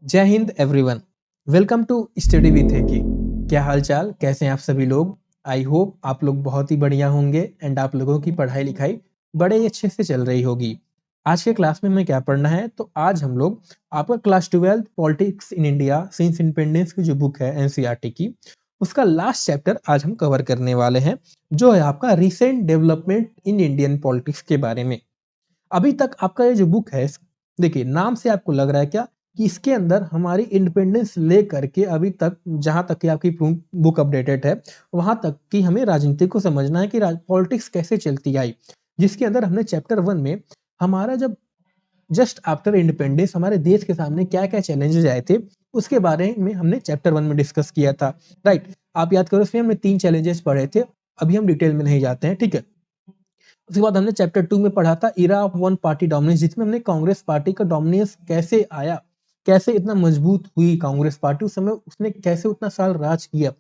जय हिंद everyone. Welcome to study with हेकी। क्या हाल चाल, कैसे हैं आप सभी लोग? आई होप आप लोग बहुत ही बढ़िया होंगे एंड आप लोगों की पढ़ाई लिखाई बड़े ही अच्छे से चल रही होगी। आज के क्लास में हमें क्या पढ़ना है, तो आज हम लोग आपका class 12 politics in India since independence की जो बुक है एनसीईआरटी की, उसका लास्ट चैप्टर आज हम कवर करने वाले हैं, जो है आपका recent development in Indian politics के बारे में। अभी तक आपका ये जो बुक है, देखिए नाम से आपको लग रहा है क्या कि इसके अंदर हमारी इंडिपेंडेंस लेकर के अभी तक जहां तक की आपकी बुक अपडेटेड है, वहां तक की हमें राजनीति को समझना है कि पॉलिटिक्स कैसे चलती आई। जिसके अंदर हमने चैप्टर 1 में हमारा जब जस्ट आफ्टर इंडिपेंडेंस हमारे देश के सामने क्या क्या चैलेंजेस आए थे, उसके बारे में हमने चैप्टर 1 में डिस्कस किया था। राइट, आप याद करो, इसमें हमने 3 चैलेंजेस पढ़े थे। अभी हम डिटेल में नहीं जाते हैं, ठीक है। उसके बाद हमने चैप्टर 2 में पढ़ा था era of one party dominance, जिसमें हमने कांग्रेस पार्टी का डोमिनेंस कैसे आया, कैसे इतना मजबूत हुई कांग्रेस पार्टी, उस समय उसने कैसे उतना साल राज किया,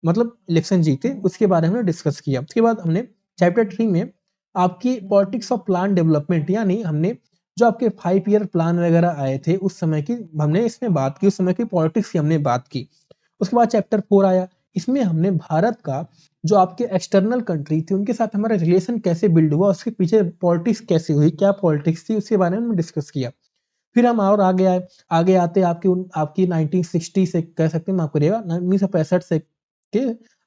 मतलब इलेक्शन जीते, उसके बारे में डिस्कस किया। उसके बाद हमने चैप्टर 3 में आपकी पॉलिटिक्स ऑफ प्लान डेवलपमेंट, यानी हमने जो आपके 5 ईयर प्लान वगैरह आए थे उस समय की हमने इसमें बात की, उस समय की पॉलिटिक्स की हमने बात की। उसके बाद चैप्टर 4 आया, इसमें हमने भारत का जो आपके एक्सटर्नल कंट्री थी उनके साथ हमारा रिलेशन कैसे बिल्ड हुआ, उसके पीछे पॉलिटिक्स कैसे हुई, क्या पॉलिटिक्स थी, उसके बारे में डिस्कस किया। फिर हम और आगे आए, आगे आते आपकी 1960 से कह सकते हैं, माफ करिएगा 1965 से के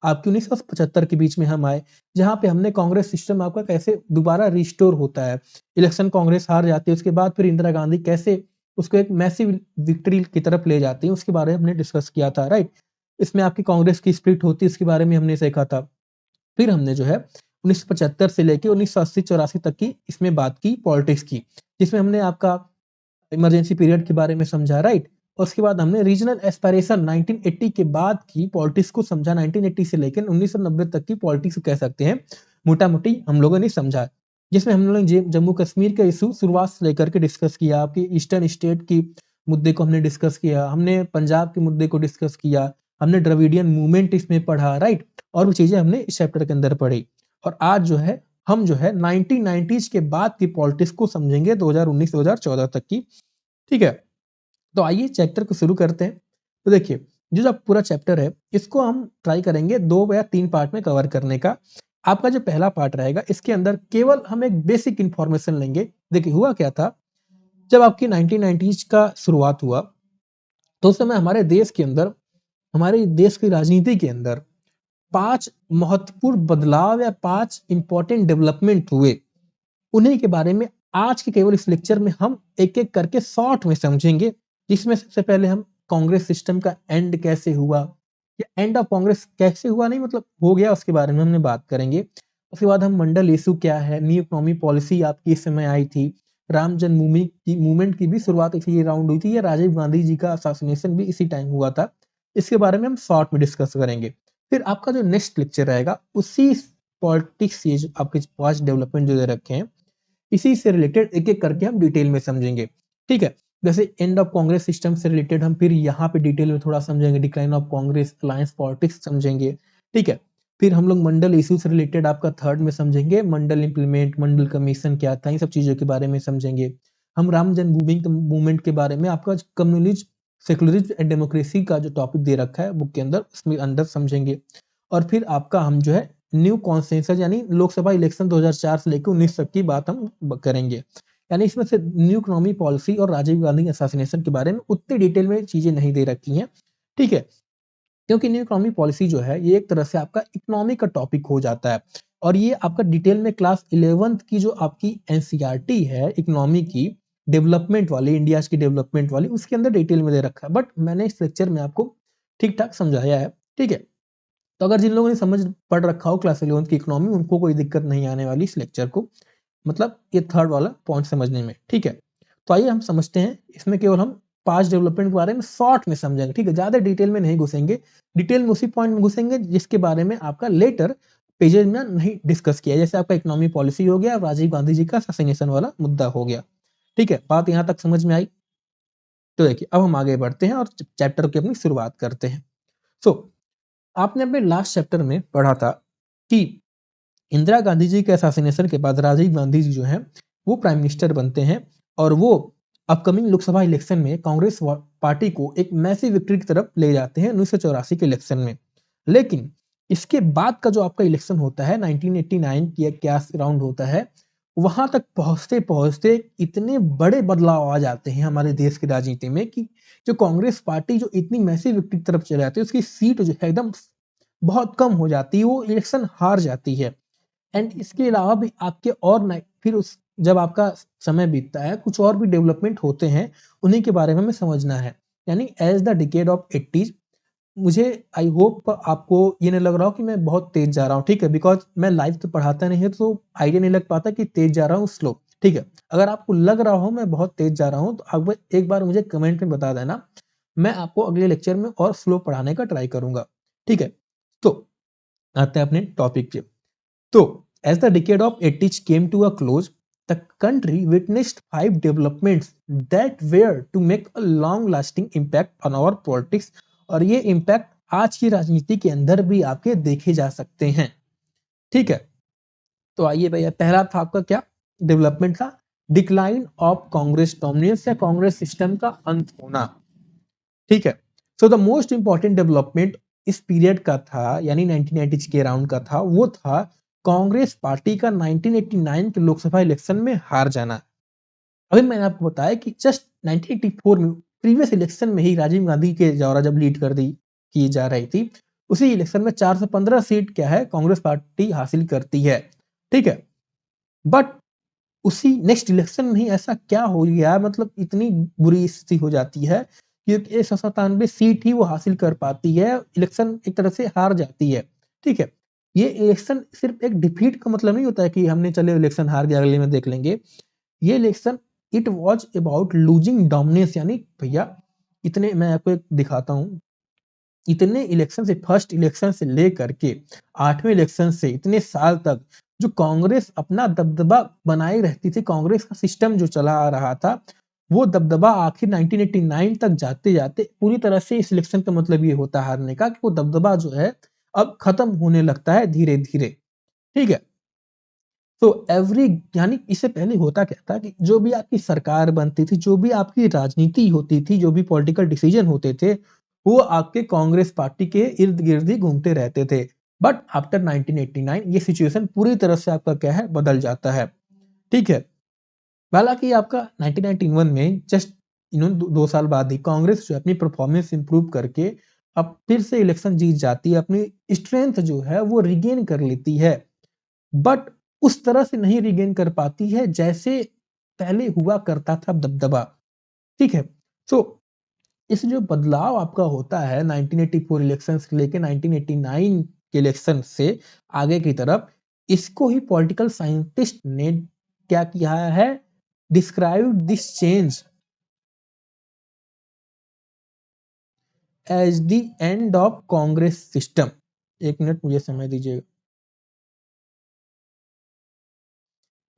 आपकी 1975 के बीच में हम आए, जहां पे हमने कांग्रेस सिस्टम आपका कैसे दोबारा रिस्टोर होता है। इलेक्शन कांग्रेस हार जाती है, उसके बाद फिर इंदिरा गांधी कैसे उसको एक मैसिव विक्ट्री की तरफ ले जाती है, उसके बारे में हमने डिस्कस किया था। राइट, इसमें आपकी कांग्रेस की स्प्लिट होती है, इसके बारे में हमने सीखा था। फिर हमने जो है 1975 से लेके 1980-84 तक की इसमें बात की पॉलिटिक्स की, जिसमें हमने आपका इमरजेंसी पीरियड के बारे में समझा। राइट, और उसके बाद हमने रीजनल एस्पायरेशन 1980 के बाद की पॉलिटिक्स को समझा, 1980 से लेकर 1990 तक की पॉलिटिक्स कह सकते हैं, मोटा मोटी हम लोगों ने समझा। जिसमें हम लोगों ने जम्मू कश्मीर का इशू शुरुआत से लेकर के डिस्कस किया, आपकी ईस्टर्न स्टेट की मुद्दे को हमने डिस्कस किया, हमने पंजाब के मुद्दे को डिस्कस किया, हमने द्रविडियन मूवमेंट इसमें पढ़ा। राइट, और वो चीजें हमने इस चैप्टर के अंदर पढ़ी। और आज जो है हम जो है 1990s के बाद की पॉलिटिक्स को समझेंगे, 2019-2014 तक की। ठीक है, तो आइए चैप्टर को शुरू करते हैं। तो देखिए, जो पूरा चैप्टर है इसको हम ट्राई करेंगे 2 या 3 पार्ट में कवर करने का। आपका जो पहला पार्ट रहेगा, इसके अंदर केवल हम एक बेसिक इंफॉर्मेशन लेंगे। देखिए हुआ क्या था, जब आपकी 1990s का शुरुआत हुआ, तो उस समय हमारे देश के अंदर, हमारे देश की राजनीति के अंदर 5 महत्वपूर्ण बदलाव या 5 इंपॉर्टेंट डेवलपमेंट हुए। उन्हीं के बारे में आज के केवल इस लेक्चर में हम एक-एक करके शॉर्ट में समझेंगे। जिसमें सबसे पहले हम कांग्रेस सिस्टम का एंड कैसे हुआ, या एंड ऑफ कांग्रेस कैसे हुआ, नहीं मतलब हो गया, उसके बारे में हमने बात करेंगे। उसके बाद हम मंडल इशू क्या है, न्यू इकोनॉमी पॉलिसी आपकी इस समय आई थी, राम जन्मभूमि की मूवमेंट की भी शुरुआत इसी राउंड हुई थी, या राजीव गांधी जी का असैसिनेशन भी इसी टाइम हुआ था। इसके बारे में हम शॉर्ट में डिस्कस करेंगे। फिर आपका जो नेक्स्ट लेक्चर रहेगा, उसी पॉलिटिक्स, ये जो आपके 5 डेवलपमेंट जो दे रखे हैं, इसी से रिलेटेड एक-एक करके हम डिटेल में समझेंगे। ठीक है, जैसे एंड ऑफ कांग्रेस सिस्टम से रिलेटेड हम फिर यहाँ पे डिटेल में थोड़ा समझेंगे, decline of Congress, alliance politics समझेंगे। ठीक है, फिर हम लोग मंडल इशू से रिलेटेड आपका थर्ड में समझेंगे, मंडल इंप्लीमेंट, मंडल कमीशन क्या था, इन सब चीजों के बारे में समझेंगे। हम राम जन्मभूमि मूवमेंट के बारे में आपका कम्युनिज्म, सेकुलरिज्म एंड डेमोक्रेसी का जो टॉपिक दे रखा है बुक के अंदर, उसमें अंदर समझेंगे। और फिर आपका हम जो है न्यू कॉन्सेंसस, यानी लोकसभा इलेक्शन 2004 से लेकर 19 तक की बात हम करेंगे। यानी इसमें से न्यू इकोनॉमी पॉलिसी और राजीव गांधी असैसिनेशन के बारे में उतनी डिटेल में चीजें नहीं दे रखी हैं। ठीक है, क्योंकि न्यू इकोनॉमी पॉलिसी जो है ये एक तरह से आपका इकोनॉमी का टॉपिक हो जाता है, और ये आपका डिटेल में क्लास 11th की जो आपकी एनसीईआरटी है इकोनॉमी की, डेवलपमेंट वाली, इंडिया की डेवलपमेंट वाली, उसके अंदर डिटेल में दे रखा है। बट मैंने इस लेक्चर में आपको ठीक ठाक समझाया है। ठीक है, तो अगर जिन लोगों ने समझ पढ़ रखा हो क्लास 11th की इकोनॉमी, उनको कोई दिक्कत नहीं आने वाली इस लेक्चर को, मतलब ये थर्ड वाला पॉइंट समझने में। ठीक है, तो आइए हम समझते हैं। इसमें केवल हम 5 डेवलपमेंट के बारे में शॉर्ट में समझेंगे। ठीक है, ज्यादा डिटेल में नहीं घुसेंगे, डिटेल में उसी पॉइंट में घुसेंगे जिसके बारे में आपका लेटर पेजेज में नहीं डिस्कस किया, जैसे आपका इकोनॉमी पॉलिसी हो गया, राजीव गांधी जी का असैसिनेशन वाला मुद्दा हो गया। ठीक है, बात यहाँ तक समझ में आई? तो देखिए, अब हम आगे बढ़ते हैं और चैप्टर की अपनी शुरुआत करते हैं। सो आपने अपने लास्ट चैप्टर में पढ़ा था कि इंदिरा गांधी जी के असैसिनेशन के बाद राजीव गांधी जी जो हैं वो प्राइम मिनिस्टर बनते हैं, और वो अपकमिंग लोकसभा इलेक्शन में कांग्रेस पार्टी को एक मैसिव विक्ट्री की तरफ ले जाते हैं 1984 के इलेक्शन में। लेकिन इसके बाद का जो आपका इलेक्शन होता है 1989 की क्या राउंड होता है, वहां तक पहुंचते पहुंचते इतने बड़े बदलाव आ जाते हैं हमारे देश की राजनीति में कि जो कांग्रेस पार्टी जो इतनी मैसिव विक्ट्री की तरफ चले जाती है, उसकी सीट जो है एकदम बहुत कम हो जाती है, वो इलेक्शन हार जाती है। एंड इसके अलावा भी आपके और फिर उस जब आपका समय बीतता है, कुछ और भी डेवलपमेंट होते हैं, उन्हीं के बारे में हमें समझना है। यानी as the decade of 80s, मुझे आई होप आपको ये नहीं लग रहा हो कि मैं बहुत तेज जा रहा हूँ, ठीक है? बिकॉज मैं लाइव तो पढ़ाता नहीं है, तो आइडिया नहीं लग पाता कि तेज जा रहा हूँ स्लो, ठीक है? अगर आपको लग रहा हो मैं बहुत तेज जा रहा हूँ, तो आप एक बार मुझे कमेंट में बता देना, मैं आपको अगले लेक्चर में और स्लो पढ़ाने का ट्राई करूंगा, ठीक है? तो आते हैं अपने टॉपिक पे। So, as the decade of 80s came to a close, the country witnessed five developments that were to make a long-lasting impact on our politics, और ये impact आज की राजनीति के अंदर भी आपके देखे जा सकते हैं, ठीक है? तो आइए भैया, पहला था आपका क्या डेवलपमेंट था? डिक्लाइन ऑफ कांग्रेस डोमिनेंस या कांग्रेस सिस्टम का अंत होना, ठीक है? So the most important development इस पीरियड का था, यानी 1990 के राउंड का था, वो था कांग्रेस पार्टी का 1989 के लोकसभा इलेक्शन में हार जाना। अभी मैंने आपको बताया कि जस्ट 1984 में प्रीवियस इलेक्शन में ही राजीव गांधी के द्वारा जब लीड कर दी की जा रही थी, उसी इलेक्शन में 415 सीट क्या है कांग्रेस पार्टी हासिल करती है, ठीक है? बट उसी नेक्स्ट इलेक्शन में ही ऐसा क्या हो गया, मतलब इतनी बुरी स्थिति हो जाती है कि 197 सीट ही वो हासिल कर पाती है, इलेक्शन एक तरह से हार जाती है, ठीक है? ये इलेक्शन सिर्फ एक डिफीट का मतलब नहीं होता है कि हमने चले इलेक्शन हार गया, अगले में देख लेंगे। ये election it was about losing dominance, यानी भैया इतने, मैं आपको एक दिखाता हूँ, इतने इलेक्शन से, फर्स्ट इलेक्शन से लेकर के 8वें इलेक्शन से इतने साल तक जो कांग्रेस अपना दबदबा बनाए रहती थी, कांग्रेस का सिस्टम जो चला आ रहा था, वो दबदबा आखिर 1989 तक जाते जाते पूरी तरह से, इस इलेक्शन का मतलब ये होता है हारने का कि वो दबदबा जो है अब खत्म होने लगता है धीरे धीरे, ठीक है? तो एवरी, यानी इससे पहले होता क्या था कि जो भी आपकी सरकार बनती थी, जो भी आपकी राजनीति होती थी, जो भी पॉलिटिकल डिसीजन होते थे, वो आपके कांग्रेस पार्टी के इर्द गिर्द ही घूमते रहते थे। बट आफ्टर 1989 ये सिचुएशन पूरी तरह से आपका क्या है, बदल जाता है, ठीक है? हालांकि आपका 1991 में जस्ट इन्होंने 2 साल बाद ही कांग्रेस जो है अपनी परफॉर्मेंस इंप्रूव करके अब फिर से इलेक्शन जीत जाती है, अपनी स्ट्रेंथ जो है वो रिगेन कर लेती है। बट उस तरह से नहीं रिगेन कर पाती है जैसे पहले हुआ करता था दबदबा, ठीक है? सो इस जो बदलाव आपका होता है 1984 इलेक्शन से लेके 1989 के इलेक्शन से आगे की तरफ, इसको ही पॉलिटिकल साइंटिस्ट ने क्या किया है, describe this change as the end of Congress system. एक मिनट मुझे समय दीजिएगा,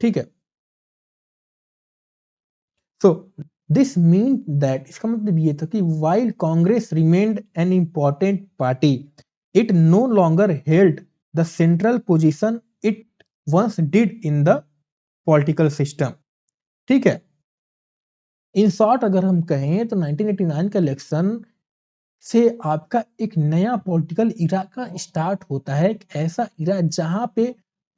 ठीक है? सो दिस मीन दैट, इसका मतलब ये था कि while Congress remained an important party, it no longer held the central position it once did in the political system, ठीक है? इन शॉर्ट अगर हम कहें तो 1989 का इलेक्शन से आपका एक नया पॉलिटिकल इरा का स्टार्ट होता है, एक ऐसा इरा जहां पे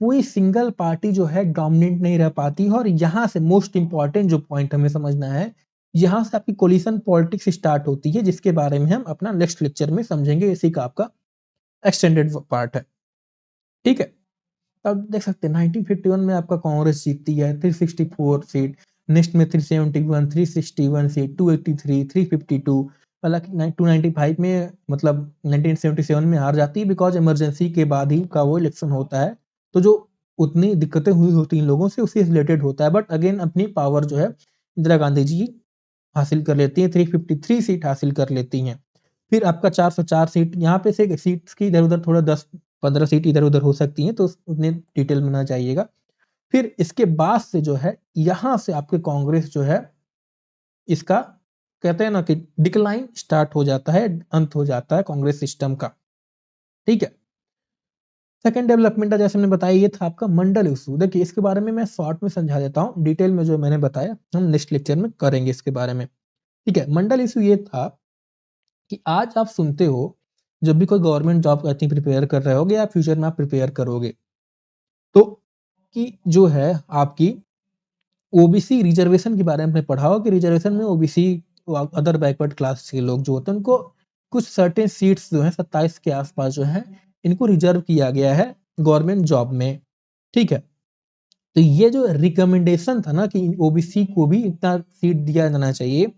कोई सिंगल पार्टी जो है डोमिनेट नहीं रह पाती है, और यहाँ से मोस्ट इंपॉर्टेंट जो पॉइंट हमें समझना है, यहाँ से आपकी कोलिशन पॉलिटिक्स स्टार्ट होती है, जिसके बारे में हम अपना नेक्स्ट लेक्चर में समझेंगे, इसी का आपका एक्सटेंडेड पार्ट है, ठीक है? अब देख सकते हैं 1951 में आपका कांग्रेस जीतती है 364 सीट, नेक्स्ट में 371, 361 सीट, 283, 352, हालांकि 295 में, मतलब 1977 में हार जाती है, बिकॉज इमरजेंसी के बाद ही का वो इलेक्शन होता है, तो जो उतनी दिक्कतें हुई होती इन लोगों से उसी रिलेटेड होता है। बट अगेन अपनी पावर जो है इंदिरा गांधी जी हासिल कर लेती हैं, 353 सीट हासिल कर लेती हैं। फिर आपका 404 सीट, यहाँ पे से सीट्स की इधर-उधर थोड़ा 10-15 सीट इधर-उधर हो सकती हैं, तो उतने डिटेल में ना जाइएगा। फिर इसके बाद से जो है, यहाँ से आपके कांग्रेस जो है, इसका कहते हैं ना कि डिक्लाइन स्टार्ट हो जाता है, अंत हो जाता है कांग्रेस सिस्टम का, ठीक है? सेकंड डेवलपमेंट था, जैसे मैंने बताया, ये था आपका मंडल इशू। देखिए इसके बारे में मैं शॉर्ट में समझा देता हूँ, डिटेल में जो मैंने बताया हम नेक्स्ट लेक्चर में करेंगे इसके बारे में। ठीक है, मंडल इशू ये था कि आज आप सुनते हो, जब भी कोई government job I think prepare कर रहे होगे या फ्यूचर में आप प्रिपेयर करोगे, तो कि जो है आपकी ओबीसी रिजर्वेशन के बारे में आपने पढ़ा हो कि रिजर्वेशन में ओबीसी अदर बैकवर्ड क्लास के लोग जो होते हैं उनको कुछ सर्टेन सीट्स जो हैं 27 के आसपास जो हैं इनको रिजर्व किया गया है गवर्नमेंट जॉब में। ठीक है, तो ये जो रिकमेंडेशन था ना कि ओबीसी को भी इतना सीट दिया जाना चाहिए,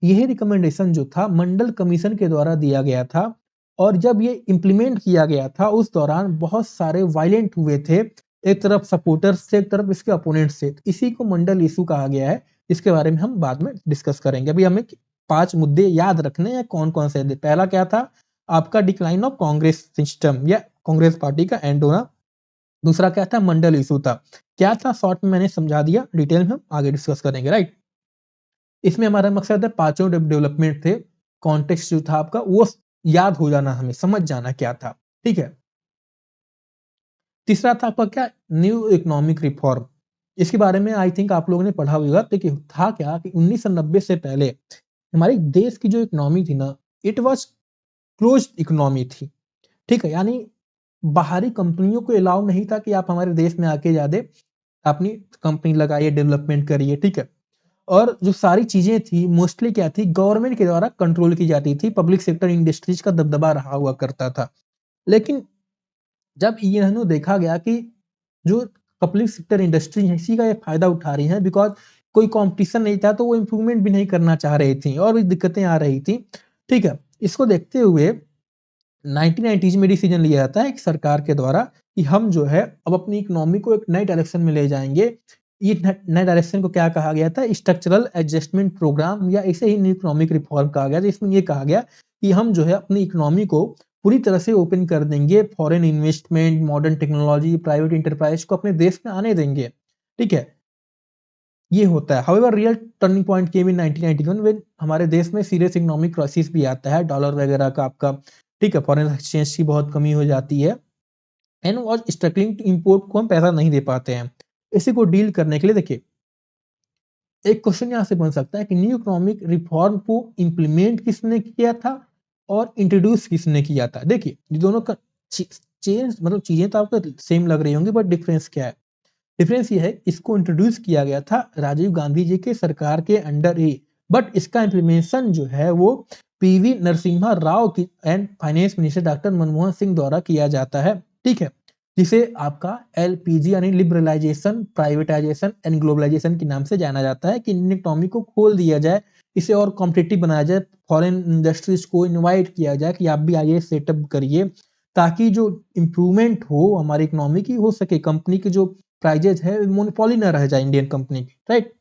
यही रिकमेंडेशन जो था मंडल कमीशन के द्वारा दिया गया था। और जब ये इम्प्लीमेंट किया गया था उस दौरान बहुत सारे वायलेंट हुए थे, एक तरफ सपोर्टर्स से, एक तरफ इसके अपोनेंट से। इसी को मंडल इशू कहा गया है, इसके बारे में हम बाद में डिस्कस करेंगे। अभी हमें 5 मुद्दे याद रखने हैं, कौन-कौन से। पहला क्या था? आपका डिक्लाइन ऑफ कांग्रेस सिस्टम या कांग्रेस पार्टी का एंड होना। दूसरा क्या था? मंडल इशू था। क्या था? शॉर्ट में मैंने समझा दिया, डिटेल में हम आगे डिस्कस करेंगे, राइट? इसमें हमारा मकसद है पांचों डेवलपमेंट थे, कॉन्टेक्स्ट जो था आपका वो याद हो जाना, हमें समझ जाना क्या था। ठीक है, तीसरा था आपका क्या? New economic reform. इसके बारे में आई थिंक आप लोगों ने पढ़ा होगा। देखिए था क्या कि 1990 से पहले हमारे देश की जो इकोनॉमी थी ना, इट वाज क्लोज्ड इकोनॉमी थी। ठीक है, यानी बाहरी कंपनियों को अलाउ नहीं था कि आप हमारे देश में आके ज़्यादा अपनी कंपनी लगाइए, डेवलपमेंट करिए। ठीक है, और जो सारी चीजें थी मोस्टली क्या थी, गवर्नमेंट के द्वारा कंट्रोल की जाती थी, पब्लिक सेक्टर इंडस्ट्रीज का दबदबा रहा हुआ करता था। लेकिन जब इन्होंने देखा गया कि जो पब्लिक सेक्टर इंडस्ट्री है इसी का ये फायदा उठा रही है, बिकॉज कोई कंपटीशन नहीं था तो वो इम्प्रूवमेंट भी नहीं करना चाह रही थी और भी दिक्कतें आ रही थी। ठीक है, इसको देखते हुए 1990s में डिसीजन लिया जाता है एक सरकार के द्वारा कि हम जो है अब अपनी इकोनॉमी को एक नए डायरेक्शन में ले जाएंगे। ये नए डायरेक्शन को क्या कहा गया था? स्ट्रक्चरल एडजस्टमेंट प्रोग्राम, या इसे ही न्यू इकोनॉमिक रिफॉर्म कहा गया। जिसमें ये कहा गया कि हम जो है अपनी इकोनॉमी को पूरी तरह से ओपन कर देंगे, foreign investment, modern technology, private enterprise को अपने देश में आने देंगे। ठीक है, ये होता है। However real turning point came in 1991 when हमारे देश में सीरियस इकोनॉमिक क्राइसिस भी आता है, डॉलर वगैरह का आपका, ठीक है, फॉरेन एक्सचेंज की बहुत कमी हो जाती है and was struggling to import को हम पैसा नहीं दे पाते हैं। इसी को डील करने के लिए देखिए एक क्वेश्चन यहाँ से बन सकता है कि न्यू इकोनॉमिक रिफॉर्म को इम्प्लीमेंट किसने किया था और इंट्रोड्यूस किसने किया था। देखिए ये दोनों का चेंज मतलब चीजें तो आपको सेम लग रही होंगी, बट डिफरेंस क्या है? डिफरेंस ये है, इसको इंट्रोड्यूस किया गया था राजीव गांधी जी के सरकार के अंडर ही, बट इसका इम्प्लीमेंटेशन जो है वो पीवी नरसिम्हा राव की and finance minister doctor Manmohan Singh द्वारा किया जाता है। ठीक है, जिसे आपका एलपीजी यानी लिबरलाइजेशन, प्राइवेटाइजेशन एंड ग्लोबलाइजेशन के नाम से जाना जाता है कि इंडियन इकोनॉमी को खोल दिया जाए, इसे और कॉम्पिटिटिव बनाया जाए, फॉरेन इंडस्ट्रीज को इनवाइट किया जाए कि आप भी आइए, सेटअप करिए, ताकि जो इम्प्रूवमेंट हो हमारी इकोनॉमी की हो सके, कंपनी की जो प्राइजेज है मोनोपोली ना रह जाए इंडियन कंपनी की, राइट?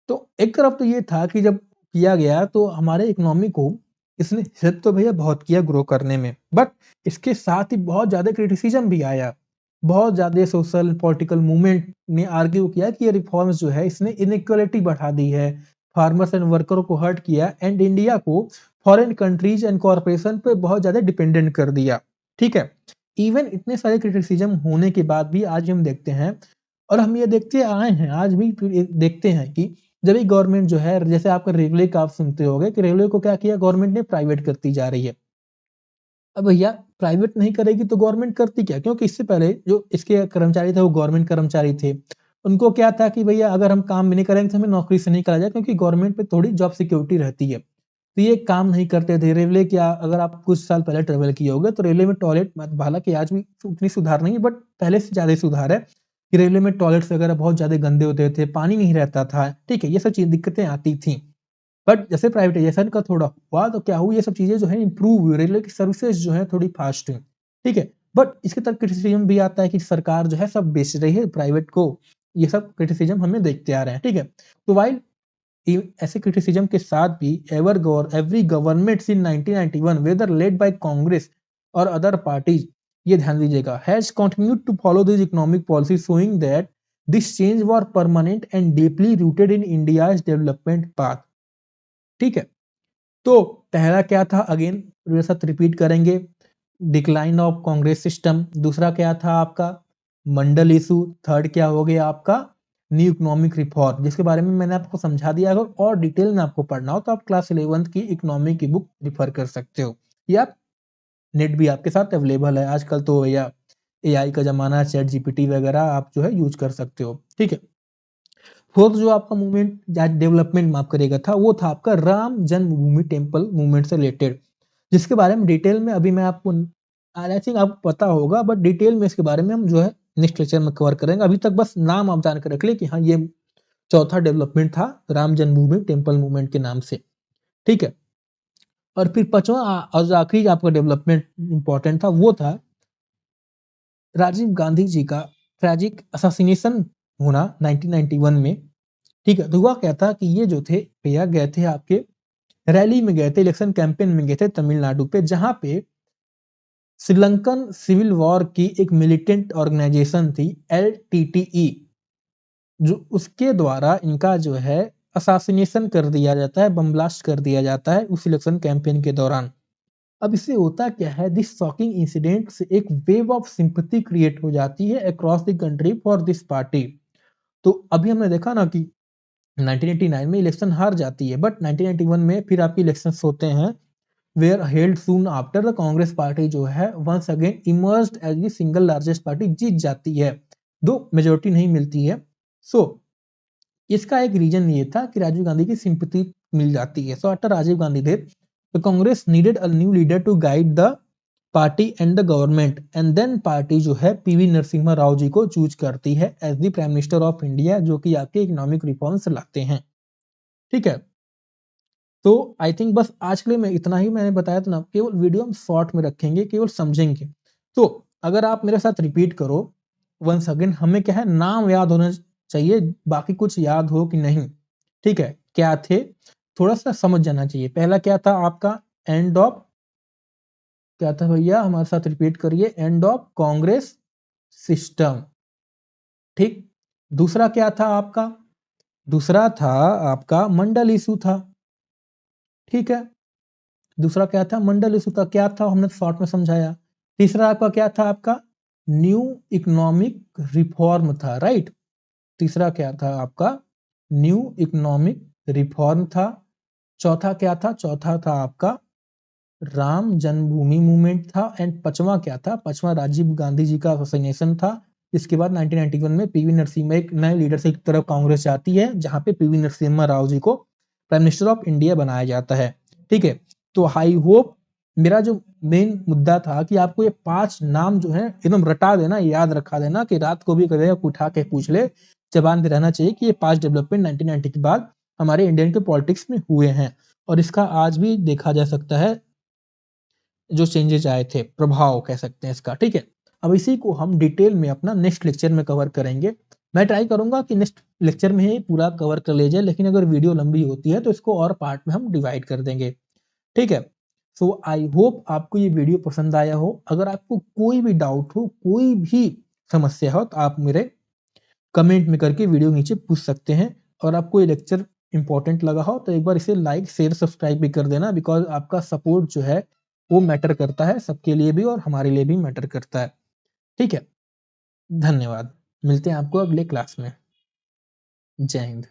तो एक तरफ तो ये था कि जब किया गया तो हमारे इकोनॉमी को इसने हेल्प तो भैया बहुत किया ग्रो करने में, बट इसके साथ ही बहुत ज़्यादा क्रिटिसिज्म भी आया। बहुत ज़्यादा सोशल पॉलिटिकल मूवमेंट ने आर्ग्यू किया कि ये रिफॉर्म्स जो है इसने इनइक्वालिटी बढ़ा दी है, फार्मर्स एंड वर्करों को हर्ट किया एंड इंडिया को फॉरेन कंट्रीज एंड कॉरपोरेशन पे बहुत ज़्यादा डिपेंडेंट कर दिया। ठीक है, इवन इतने सारे क्रिटिसिज्म होने के बाद भी आज हम देखते हैं और हम ये देखते आए हैं, आज भी देखते हैं कि जब भी गवर्नमेंट जो है, जैसे आपका रेलवे का आप सुनते होंगे कि रेलवे को क्या किया गवर्नमेंट ने, प्राइवेट करती जा रही है। अब भैया प्राइवेट नहीं करेगी तो गवर्नमेंट करती क्या? क्योंकि इससे पहले जो इसके कर्मचारी थे वो गवर्नमेंट कर्मचारी थे। उनको क्या था कि भैया अगर हम काम भी नहीं करेंगे तो हमें नौकरी से नहीं निकाला जाए, क्योंकि गवर्नमेंट पे थोड़ी जॉब सिक्योरिटी रहती है। तो ये काम नहीं करते थे। रेलवे क्या, अगर आप कुछ साल पहले ट्रेवल किए होंगे तो रेलवे में टॉयलेट, हालाँकि आज भी उतनी सुधार नहीं है, बट पहले से ज़्यादा सुधार है कि रेलवे में टॉयलेट्स वगैरह बहुत ज़्यादा गंदे होते थे, पानी नहीं रहता था। ठीक है, ये सब चीज़ दिक्कतें आती थी। बट जैसे प्राइवेटाइजेशन का थोड़ा हुआ तो क्या हुआ, ये सब चीज़ें जो है इम्प्रूव हुई, रेलवे की सर्विसेज जो है थोड़ी फास्ट हुई। ठीक है, बट इसके तरफ क्रिटिसिज्म भी आता है कि सरकार जो है सब बेच रही है प्राइवेट को। ये सब क्रिटिसिज्म हमें देखते आ रहे हैं। ठीक है, तो वाइल ऐसे क्रिटिसिज्म के साथ भी every government in 1991 whether led by Congress और अदर पार्टीज, ये ध्यान दीजिएगा, has continued to follow this economic policy showing that this change were permanent and deeply rooted in India's development path. ठीक है, तो पहला क्या था, अगेन मेरे साथ रिपीट करेंगे, डिक्लाइन ऑफ कांग्रेस सिस्टम, दूसरा क्या था आपका मंडल इशू, थर्ड क्या हो गया आपका न्यू इकोनॉमिक रिफॉर्म, जिसके बारे में मैंने आपको समझा दिया। अगर और डिटेल में आपको पढ़ना हो तो आप क्लास 11th की इकोनॉमी की बुक रिफर कर सकते हो, या नेट भी आपके साथ अवेलेबल है आजकल तो भैया, एआई का जमाना है, चैट जीपीटी वगैरह आप जो है यूज कर सकते हो। ठीक है, फोर्थ जो आपका मूवमेंट डेवलपमेंट माफ करेगा था वो था आपका राम जन्मभूमि टेम्पल मूवमेंट से रिलेटेड, जिसके बारे में डिटेल में अभी मैं आपको आई थिंक आपको पता होगा, बट डिटेल में इसके बारे में हम जो है नेक्स्ट लेक्चर में कवर करेंगे। अभी तक बस नाम आप जान कर रख ले कि हाँ ये चौथा डेवलपमेंट था राम जन्मभूमि टेम्पल मूवमेंट के नाम से। ठीक है, और फिर पांचवा और जो आखिरी आपका डेवलपमेंट इंपॉर्टेंट था वो था राजीव गांधी जी का ट्रैजिक असैसिनेशन होना 1991 में। ठीक है, तो हुआ क्या था कि ये जो थे भैया गए थे आपके रैली में गए थे, इलेक्शन कैंपेन में गए थे तमिलनाडु पे, जहां पे श्रीलंकन सिविल वॉर की एक मिलिटेंट ऑर्गेनाइजेशन थी एलटीटीई, जो उसके द्वारा इनका जो है असासिनेशन कर दिया जाता है, बम ब्लास्ट कर दिया जाता है उस इलेक्शन कैंपेन के दौरान। अब इससे होता क्या है, दिस शॉकिंग इंसिडेंट से एक वेव ऑफ सिंपैथी क्रिएट हो जाती है across the country for this party. तो अभी हमने देखा ना कि 1989 में इलेक्शन हार जाती है, बट 1991 में फिर आपके इलेक्शंस होते हैं were held soon after the Congress party जो है once again emerged as the single largest party, जीत जाती है, दो मेजोरिटी नहीं मिलती है। सो इसका एक रीजन ये था कि राजीव गांधी की सिंपैथी मिल जाती है। So after Rajiv Gandhi death the Congress needed a new leader to guide the party and the government, and then party जो है पीवी नरसिम्हा राव जी को चूज करती है as the prime minister of India, जो कि आपके इकोनॉमिक रिफॉर्म्स लाते हैं। ठीक है, तो आई थिंक बस आज के लिए मैं इतना ही मैंने बताया था ना, केवल वीडियो हम शॉर्ट में रखेंगे, केवल समझेंगे। तो अगर आप मेरे साथ रिपीट करो वंस अगेन, हमें क्या है नाम याद होना चाहिए, बाकी कुछ याद हो कि नहीं। ठीक है, क्या थे थोड़ा सा समझ जाना चाहिए। पहला क्या था आपका एंड ऑफ, क्या था भैया हमारे साथ रिपीट करिए, एंड ऑफ कांग्रेस सिस्टम। ठीक, दूसरा क्या था आपका, दूसरा था आपका मंडल इशू था। ठीक है, दूसरा क्या था मंडल इशू था, क्या था हमने शॉर्ट में समझाया। तीसरा आपका क्या था आपका न्यू इकोनॉमिक रिफॉर्म था, राइट। तीसरा क्या था आपका न्यू इकोनॉमिक रिफॉर्म था। चौथा क्या था, चौथा था आपका राम जन्मभूमि मूवमेंट था। एंड पांचवा क्या था, पांचवा राजीव गांधी जी का असैसिनेशन था। इसके बाद 1991 में पीवी नरसिम्हा एक नए लीडरशिप की तरफ कांग्रेस जाती है, जहां पे पीवी नरसिम्हा राव जी को प्राइम मिनिस्टर ऑफ इंडिया बनाया जाता है। ठीक है, तो आई होप मेरा जो मेन मुद्दा था कि आपको ये 5 नाम जो है एकदम रटा देना, याद रखा देना, कि रात को भी कभी उठा के पूछ ले, जबान पे रहना चाहिए कि ये 5 डेवलपमेंट 1990 के बाद हमारे इंडियन के पॉलिटिक्स में हुए हैं, और इसका आज भी देखा जा सकता है जो चेंजेज आए थे, प्रभाव कह सकते हैं इसका। ठीक है, अब इसी को हम डिटेल में अपना नेक्स्ट लेक्चर में कवर करेंगे। मैं ट्राई करूंगा कि नेक्स्ट लेक्चर में ही पूरा कवर कर ले जाए, लेकिन अगर वीडियो लंबी होती है तो इसको और पार्ट में हम डिवाइड कर देंगे। ठीक है, सो आई होप आपको ये वीडियो पसंद आया हो। अगर आपको कोई भी डाउट हो, कोई भी समस्या हो, तो आप मेरे कमेंट में करके वीडियो नीचे पूछ सकते हैं। और आपको ये लेक्चर इंपॉर्टेंट लगा हो तो एक बार इसे लाइक शेयर सब्सक्राइब भी कर देना, बिकॉज आपका सपोर्ट जो है वो मैटर करता है सबके लिए भी, और हमारे लिए भी मैटर करता है। ठीक है, धन्यवाद, मिलते हैं आपको अगले क्लास में। जय हिंद।